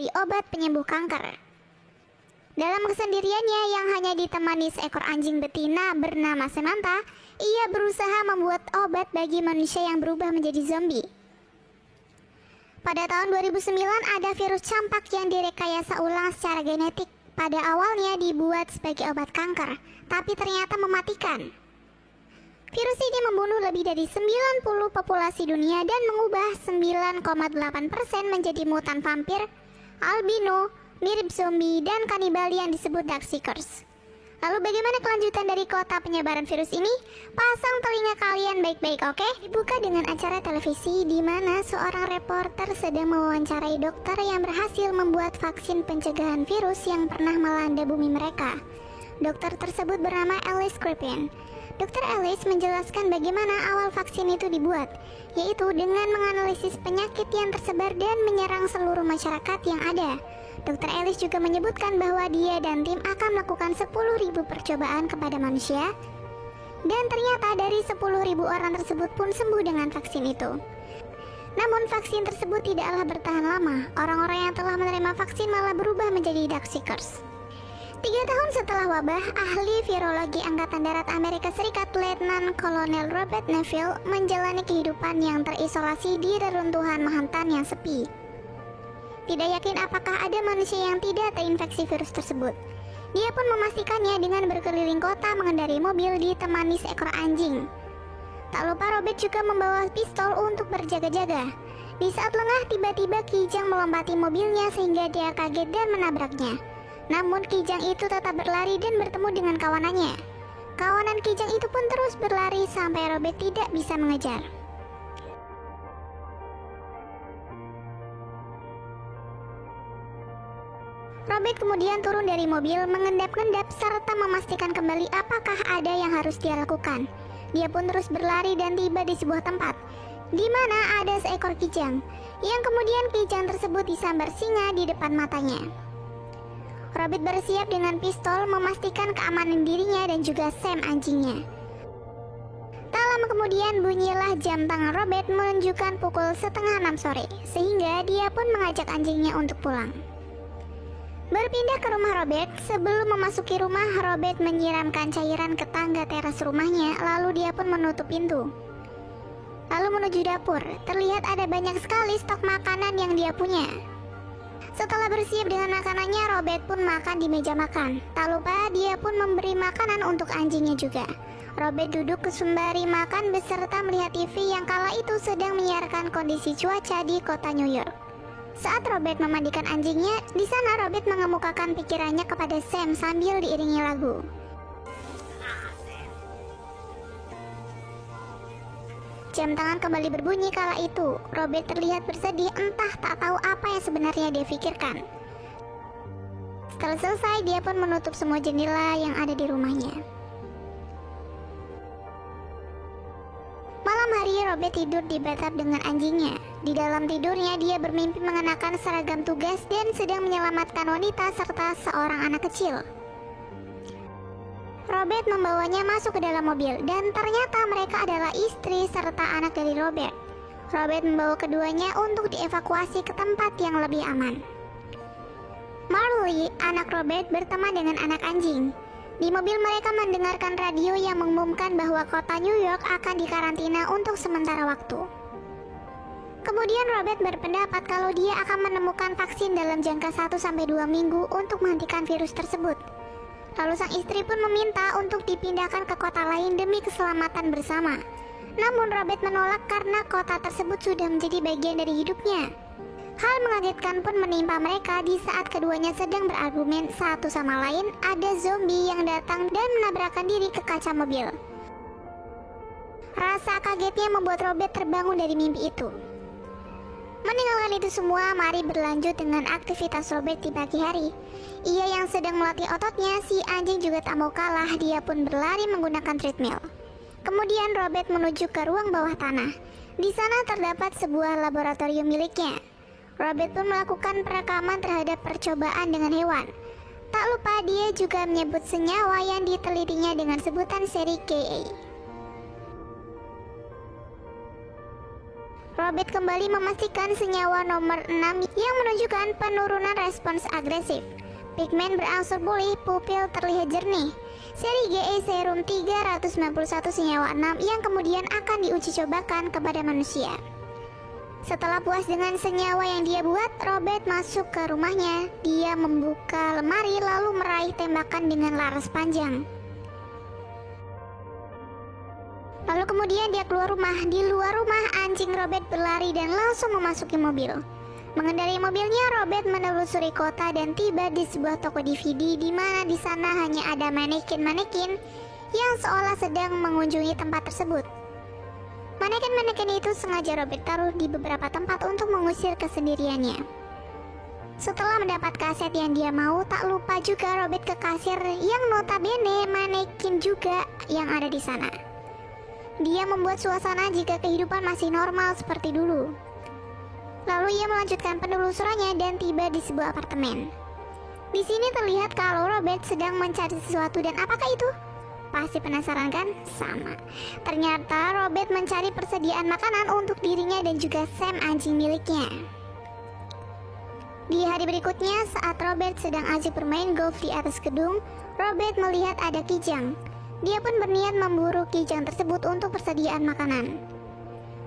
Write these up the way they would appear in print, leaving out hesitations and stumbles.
menjadi obat penyembuh kanker. Dalam kesendiriannya yang hanya ditemani seekor anjing betina bernama Samantha, ia berusaha membuat obat bagi manusia yang berubah menjadi zombie. Pada tahun 2009 ada virus campak yang direkayasa ulang secara genetik. Pada awalnya dibuat sebagai obat kanker, tapi ternyata mematikan. Virus ini membunuh lebih dari 90 populasi dunia dan mengubah 9,8% menjadi mutan vampir, albino, mirip zombie, dan kanibal yang disebut Darkseekers. Lalu bagaimana kelanjutan dari kota penyebaran virus ini? Pasang telinga kalian baik-baik, oke? Dibuka dengan acara televisi di mana seorang reporter sedang mewawancarai dokter yang berhasil membuat vaksin pencegahan virus yang pernah melanda bumi mereka. Dokter tersebut bernama Alice Crippen. Dr. Alice menjelaskan bagaimana awal vaksin itu dibuat, yaitu dengan menganalisis penyakit yang tersebar dan menyerang seluruh masyarakat yang ada. Dr. Alice juga menyebutkan bahwa dia dan tim akan melakukan 10.000 percobaan kepada manusia, dan ternyata dari 10.000 orang tersebut pun sembuh dengan vaksin itu. Namun vaksin tersebut tidaklah bertahan lama. Orang-orang yang telah menerima vaksin malah berubah menjadi Darkseekers. 3 tahun setelah wabah, ahli virologi Angkatan Darat Amerika Serikat Letnan Kolonel Robert Neville menjalani kehidupan yang terisolasi di reruntuhan Manhattan yang sepi. Tidak yakin apakah ada manusia yang tidak terinfeksi virus tersebut. Dia pun memastikannya dengan berkeliling kota mengendarai mobil ditemani seekor anjing. Tak lupa Robert juga membawa pistol untuk berjaga-jaga. Di saat lengah, tiba-tiba Kijang melompati mobilnya sehingga dia kaget dan menabraknya. Namun Kijang itu tetap berlari dan bertemu dengan kawanannya. Kawanan Kijang itu pun terus berlari sampai Robert tidak bisa mengejar. Robert kemudian turun dari mobil, mengendap-endap serta memastikan kembali apakah ada yang harus dia lakukan. Dia pun terus berlari dan tiba di sebuah tempat di mana ada seekor kijang, yang kemudian kijang tersebut disambar singa di depan matanya. Robert bersiap dengan pistol memastikan keamanan dirinya dan juga Sam anjingnya. Tak lama kemudian bunyilah jam tangan Robert menunjukkan pukul 5:30 sore, sehingga dia pun mengajak anjingnya untuk pulang. Berpindah ke rumah Robert, sebelum memasuki rumah, Robert menyiramkan cairan ke tangga teras rumahnya, lalu dia pun menutup pintu. Lalu menuju dapur, terlihat ada banyak sekali stok makanan yang dia punya. Setelah bersiap dengan makanannya, Robert pun makan di meja makan. Tak lupa dia pun memberi makanan untuk anjingnya juga. Robert duduk sembari makan beserta melihat TV yang kala itu sedang menyiarkan kondisi cuaca di kota New York. Saat Robert memandikan anjingnya, di sana Robert mengemukakan pikirannya kepada Sam sambil diiringi lagu. Jam tangan kembali berbunyi kala itu. Robert terlihat bersedih, entah tak tahu apa yang sebenarnya dia pikirkan. Setelah selesai, dia pun menutup semua jendela yang ada di rumahnya. Malam hari, Robert tidur di bathtub dengan anjingnya. Di dalam tidurnya, dia bermimpi mengenakan seragam tugas dan sedang menyelamatkan wanita serta seorang anak kecil. Robert membawanya masuk ke dalam mobil, dan ternyata mereka adalah istri serta anak dari Robert. Robert membawa keduanya untuk dievakuasi ke tempat yang lebih aman. Marley, anak Robert, berteman dengan anak anjing. Di mobil mereka mendengarkan radio yang mengumumkan bahwa kota New York akan dikarantina untuk sementara waktu. Kemudian Robert berpendapat kalau dia akan menemukan vaksin dalam jangka 1-2 minggu untuk menghentikan virus tersebut. Lalu sang istri pun meminta untuk dipindahkan ke kota lain demi keselamatan bersama. Namun Robert menolak karena kota tersebut sudah menjadi bagian dari hidupnya. Hal mengagetkan pun menimpa mereka di saat keduanya sedang berargumen satu sama lain. Ada zombie yang datang dan menabrakkan diri ke kaca mobil. Rasa kagetnya membuat Robert terbangun dari mimpi itu. Meninggalkan itu semua, mari berlanjut dengan aktivitas Robert di pagi hari. Ia yang sedang melatih ototnya, si anjing juga tak mau kalah, dia pun berlari menggunakan treadmill. Kemudian Robert menuju ke ruang bawah tanah. Di sana terdapat sebuah laboratorium miliknya. Robert pun melakukan perekaman terhadap percobaan dengan hewan. Tak lupa dia juga menyebut senyawa yang ditelitinya dengan sebutan seri Ka. Robert kembali memastikan senyawa nomor 6 yang menunjukkan penurunan respons agresif. Pigmen berangsur pulih, pupil terlihat jernih. Seri GE Serum 391 senyawa 6 yang kemudian akan diuji cobakan kepada manusia. Setelah puas dengan senyawa yang dia buat, Robert masuk ke rumahnya. Dia membuka lemari lalu meraih tembakan dengan laras panjang. Lalu kemudian dia keluar rumah. Di luar rumah, anjing Robert berlari dan langsung memasuki mobil. Mengendarai mobilnya, Robert menelusuri kota dan tiba di sebuah toko DVD di mana di sana hanya ada manekin-manekin yang seolah sedang mengunjungi tempat tersebut. Manekin-manekin itu sengaja Robert taruh di beberapa tempat untuk mengusir kesendiriannya. Setelah mendapat kaset yang dia mau, tak lupa juga Robert ke kasir yang notabene manekin juga yang ada di sana. Dia membuat suasana jika kehidupan masih normal seperti dulu. Lalu ia melanjutkan penelusurannya dan tiba di sebuah apartemen. Di sini terlihat kalau Robert sedang mencari sesuatu, dan apakah itu? Pasti penasaran kan? Sama. Ternyata Robert mencari persediaan makanan untuk dirinya dan juga Sam, anjing miliknya. Di hari berikutnya, saat Robert sedang asik bermain golf di atas gedung, Robert melihat ada kijang. Dia pun berniat memburu kijang tersebut untuk persediaan makanan.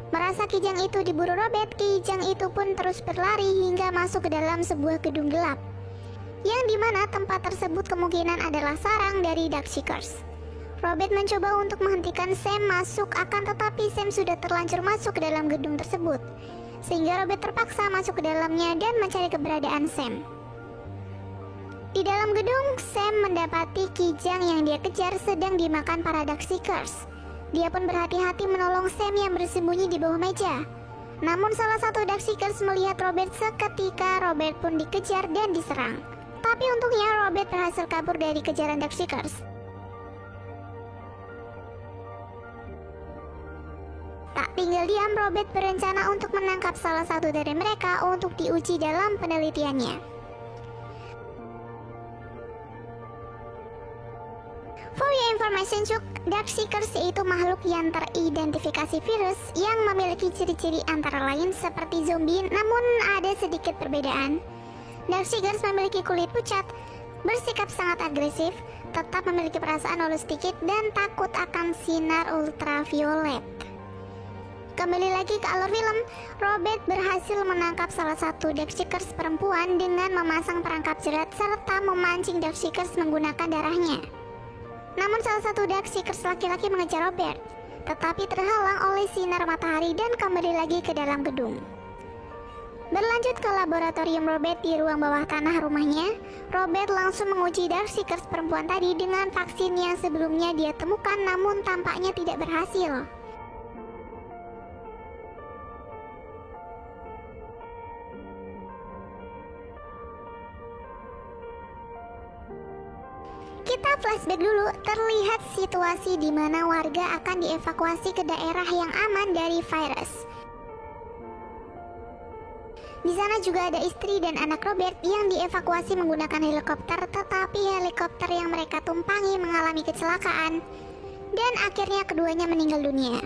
Merasa kijang itu diburu Robert, kijang itu pun terus berlari hingga masuk ke dalam sebuah gedung gelap, yang dimana tempat tersebut kemungkinan adalah sarang dari Darkseekers. Robert mencoba untuk menghentikan Sam masuk, akan tetapi Sam sudah terlanjur masuk ke dalam gedung tersebut, sehingga Robert terpaksa masuk ke dalamnya dan mencari keberadaan Sam. Di dalam gedung, Sam mendapati kijang yang dia kejar sedang dimakan para Darkseekers. Dia pun berhati-hati menolong Sam yang bersembunyi di bawah meja. Namun salah satu Darkseekers melihat Robert, seketika Robert pun dikejar dan diserang. Tapi untungnya Robert berhasil kabur dari kejaran Darkseekers. Tak tinggal diam, Robert berencana untuk menangkap salah satu dari mereka untuk diuji dalam penelitiannya. For your information, Cuk, Darkseekers yaitu makhluk yang teridentifikasi virus yang memiliki ciri-ciri antara lain seperti zombie, namun ada sedikit perbedaan. Darkseekers memiliki kulit pucat, bersikap sangat agresif, tetap memiliki perasaan halus sedikit, dan takut akan sinar ultraviolet. Kembali lagi ke alur film, Robert berhasil menangkap salah satu Darkseekers perempuan dengan memasang perangkap jerat serta memancing Darkseekers menggunakan darahnya. Namun salah satu Darkseekers laki-laki mengejar Robert, tetapi terhalang oleh sinar matahari dan kembali lagi ke dalam gedung. Berlanjut ke laboratorium Robert di ruang bawah tanah rumahnya, Robert langsung menguji Darkseekers perempuan tadi dengan vaksin yang sebelumnya dia temukan namun tampaknya tidak berhasil. Kita flashback dulu, terlihat situasi di mana warga akan dievakuasi ke daerah yang aman dari virus. Di sana juga ada istri dan anak Robert yang dievakuasi menggunakan helikopter, tetapi helikopter yang mereka tumpangi mengalami kecelakaan dan akhirnya keduanya meninggal dunia.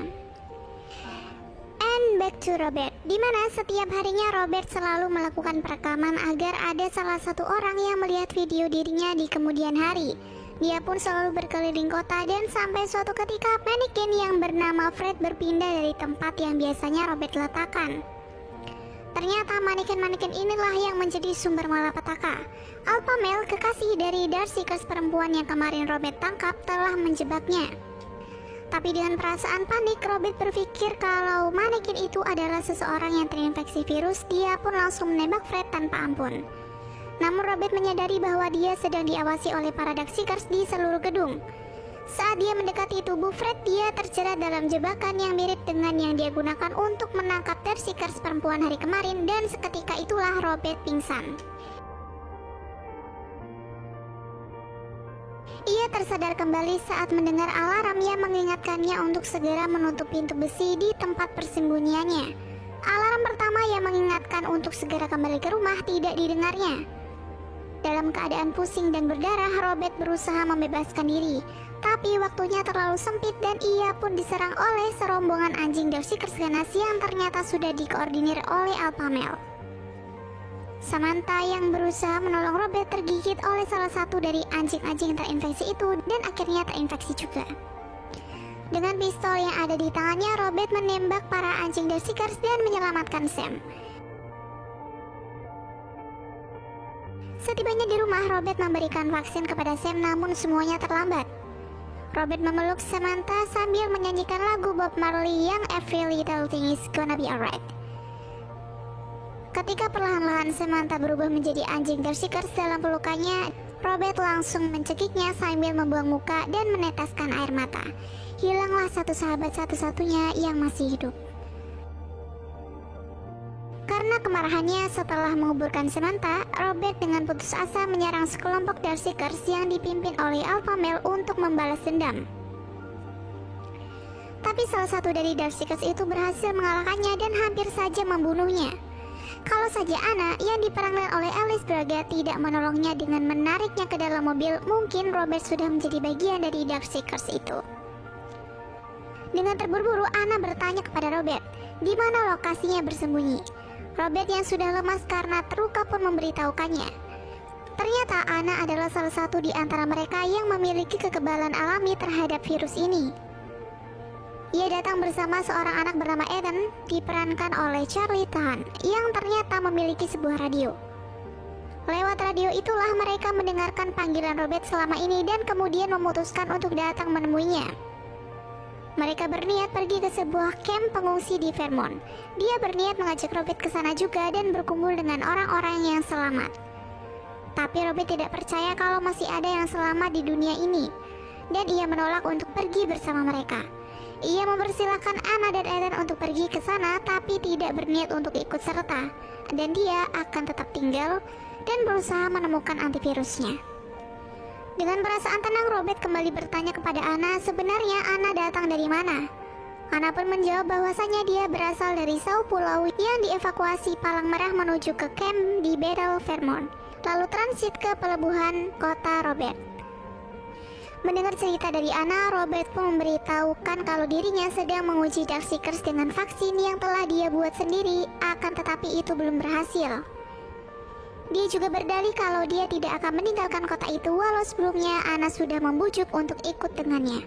And back to Robert, di mana setiap harinya Robert selalu melakukan perekaman agar ada salah satu orang yang melihat video dirinya di kemudian hari. Dia pun selalu berkeliling kota dan sampai suatu ketika manekin yang bernama Fred berpindah dari tempat yang biasanya Robert letakkan. Ternyata manekin-manekin inilah yang menjadi sumber malapetaka. Alpha Male, kekasih dari Darkseekers perempuan yang kemarin Robert tangkap, telah menjebaknya. Tapi dengan perasaan panik, Robert berpikir kalau manekin itu adalah seseorang yang terinfeksi virus. Dia pun langsung menembak Fred tanpa ampun. Namun Robert menyadari bahwa dia sedang diawasi oleh para Darkseekers di seluruh gedung. Saat dia mendekati tubuh Fred, dia terjerat dalam jebakan yang mirip dengan yang dia gunakan untuk menangkap Darkseekers perempuan hari kemarin, dan seketika itulah Robert pingsan. Ia tersadar kembali saat mendengar alarm yang mengingatkannya untuk segera menutup pintu besi di tempat persembunyiannya. Alarm pertama yang mengingatkan untuk segera kembali ke rumah tidak didengarnya. Dalam keadaan pusing dan berdarah, Robert berusaha membebaskan diri. Tapi waktunya terlalu sempit dan ia pun diserang oleh serombongan anjing Darkseekers ganas yang ternyata sudah dikoordinir oleh Alpha Male. Samantha yang berusaha menolong Robert tergigit oleh salah satu dari anjing-anjing terinfeksi itu dan akhirnya terinfeksi juga. Dengan pistol yang ada di tangannya, Robert menembak para anjing Darkseekers dan menyelamatkan Sam. Setibanya di rumah, Robert memberikan vaksin kepada Sam, namun semuanya terlambat. Robert memeluk Samantha sambil menyanyikan lagu Bob Marley yang Every Little Thing Is Gonna Be Alright. Ketika perlahan-lahan Samantha berubah menjadi anjing Darkseekers dalam pelukannya, Robert langsung mencekiknya sambil membuang muka dan meneteskan air mata. Hilanglah satu sahabat satu-satunya yang masih hidup. Karena kemarahannya setelah menguburkan Samantha, Robert dengan putus asa menyerang sekelompok Darkseekers yang dipimpin oleh Alpha Male untuk membalas dendam. Tapi salah satu dari Darkseekers itu berhasil mengalahkannya dan hampir saja membunuhnya. Kalau saja Anna yang diperankan oleh Alice Braga tidak menolongnya dengan menariknya ke dalam mobil, mungkin Robert sudah menjadi bagian dari Darkseekers itu. Dengan terburu-buru, Anna bertanya kepada Robert, di mana lokasinya bersembunyi. Robert yang sudah lemas karena terluka pun memberitahukannya. Ternyata Anna adalah salah satu di antara mereka yang memiliki kekebalan alami terhadap virus ini. Ia datang bersama seorang anak bernama Ethan, diperankan oleh Charlie Tan, yang ternyata memiliki sebuah radio. Lewat radio itulah mereka mendengarkan panggilan Robert selama ini dan kemudian memutuskan untuk datang menemuinya. Mereka berniat pergi ke sebuah camp pengungsi di Vermont. Dia berniat mengajak Robert ke sana juga dan berkumpul dengan orang-orang yang selamat. Tapi Robert tidak percaya kalau masih ada yang selamat di dunia ini, dan ia menolak untuk pergi bersama mereka. Ia mempersilahkan Anna dan Ethan untuk pergi ke sana, tapi tidak berniat untuk ikut serta, dan dia akan tetap tinggal dan berusaha menemukan antivirusnya. Dengan perasaan tenang, Robert kembali bertanya kepada Anna, sebenarnya Anna datang dari mana? Anna pun menjawab bahwasanya dia berasal dari Sao Pulau yang dievakuasi Palang Merah menuju ke camp di Bethel, Vermont, lalu transit ke pelabuhan kota Robert. Mendengar cerita dari Anna, Robert pun memberitahukan kalau dirinya sedang menguji Darkseekers dengan vaksin yang telah dia buat sendiri, akan tetapi itu belum berhasil. Dia juga berdalih kalau dia tidak akan meninggalkan kota itu walau sebelumnya Anna sudah membujuk untuk ikut dengannya.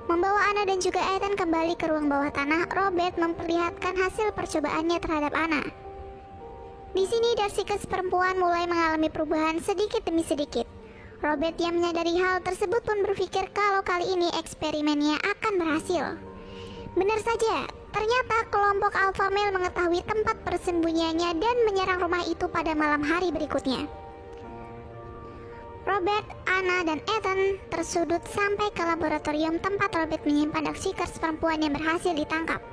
Membawa Anna dan juga Ethan kembali ke ruang bawah tanah, Robert memperlihatkan hasil percobaannya terhadap Anna. Di sini Darkseekers perempuan mulai mengalami perubahan sedikit demi sedikit. Robert yang menyadari hal tersebut pun berpikir kalau kali ini eksperimennya akan berhasil. Benar saja, ternyata kelompok Alpha Male mengetahui tempat persembunyiannya dan menyerang rumah itu pada malam hari berikutnya. Robert, Anna, dan Ethan tersudut sampai ke laboratorium tempat Robert menyimpan Darkseekers perempuan yang berhasil ditangkap.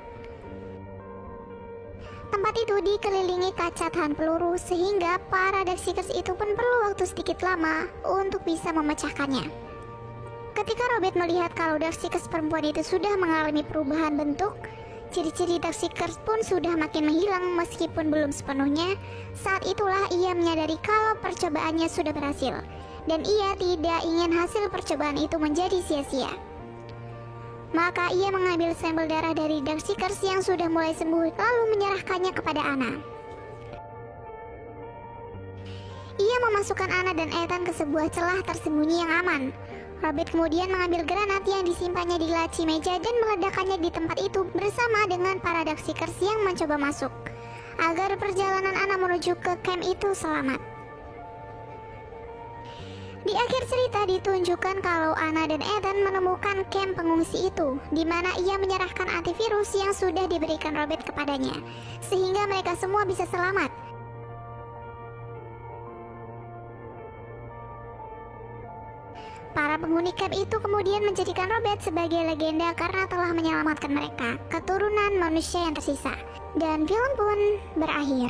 Tempat itu dikelilingi kaca tahan peluru sehingga para Darkseekers itu pun perlu waktu sedikit lama untuk bisa memecahkannya. Ketika Robert melihat kalau Darkseekers perempuan itu sudah mengalami perubahan bentuk, ciri-ciri Darkseekers pun sudah makin menghilang meskipun belum sepenuhnya, saat itulah ia menyadari kalau percobaannya sudah berhasil, dan ia tidak ingin hasil percobaan itu menjadi sia-sia. Maka ia mengambil sampel darah dari Darkseekers yang sudah mulai sembuh lalu menyerahkannya kepada Anna. Ia memasukkan Anna dan Ethan ke sebuah celah tersembunyi yang aman. Robert kemudian mengambil granat yang disimpannya di laci meja dan meledakkannya di tempat itu bersama dengan para Darkseekers yang mencoba masuk, agar perjalanan Anna menuju ke camp itu selamat. Di akhir cerita ditunjukkan kalau Anna dan Ethan menemukan camp pengungsi itu, di mana ia menyerahkan antivirus yang sudah diberikan Robert kepadanya, sehingga mereka semua bisa selamat. Para penghuni camp itu kemudian menjadikan Robert sebagai legenda karena telah menyelamatkan mereka, keturunan manusia yang tersisa. Dan film pun berakhir.